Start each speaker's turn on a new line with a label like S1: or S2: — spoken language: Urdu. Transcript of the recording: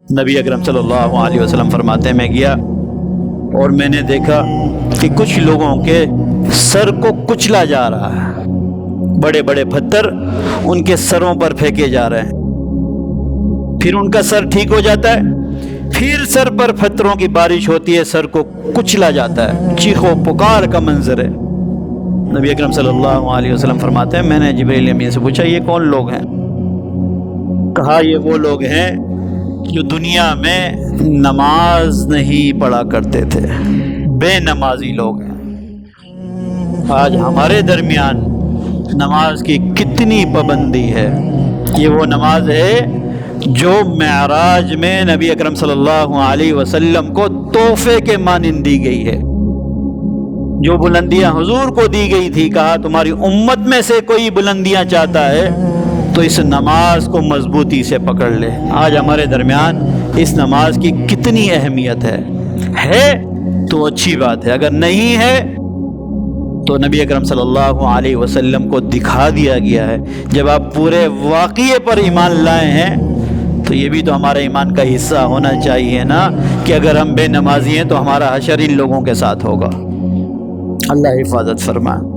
S1: نبی اکرم صلی اللہ علیہ وسلم فرماتے ہیں میں گیا اور میں نے دیکھا کہ کچھ لوگوں کے سر کو کچلا جا رہا ہے، بڑے بڑے پتھر ان کے سروں پر پھینکے جا رہے ہیں، پھر ان کا سر ٹھیک ہو جاتا ہے، پھر سر پر پتھروں کی بارش ہوتی ہے، سر کو کچلا جاتا ہے، چیخ و پکار کا منظر ہے۔ نبی اکرم صلی اللہ علیہ وسلم فرماتے ہیں میں نے جبرائیل امین سے پوچھا یہ کون لوگ ہیں؟ کہا یہ وہ لوگ ہیں جو دنیا میں نماز نہیں پڑھا کرتے تھے، بے نمازی لوگ ہیں۔ آج ہمارے درمیان نماز کی کتنی پابندی ہے۔ یہ وہ نماز ہے جو معراج میں نبی اکرم صلی اللہ علیہ وسلم کو تحفے کے مانند دی گئی ہے، جو بلندیاں حضور کو دی گئی تھی۔ کہا تمہاری امت میں سے کوئی بلندیاں چاہتا ہے تو اس نماز کو مضبوطی سے پکڑ لے۔ آج ہمارے درمیان اس نماز کی کتنی اہمیت ہے تو اچھی بات ہے، اگر نہیں ہے تو نبی اکرم صلی اللہ علیہ وسلم کو دکھا دیا گیا ہے۔ جب آپ پورے واقعے پر ایمان لائے ہیں تو یہ بھی تو ہمارے ایمان کا حصہ ہونا چاہیے نا، کہ اگر ہم بے نمازی ہیں تو ہمارا حشر ان لوگوں کے ساتھ ہوگا۔ اللہ حفاظت فرمائے۔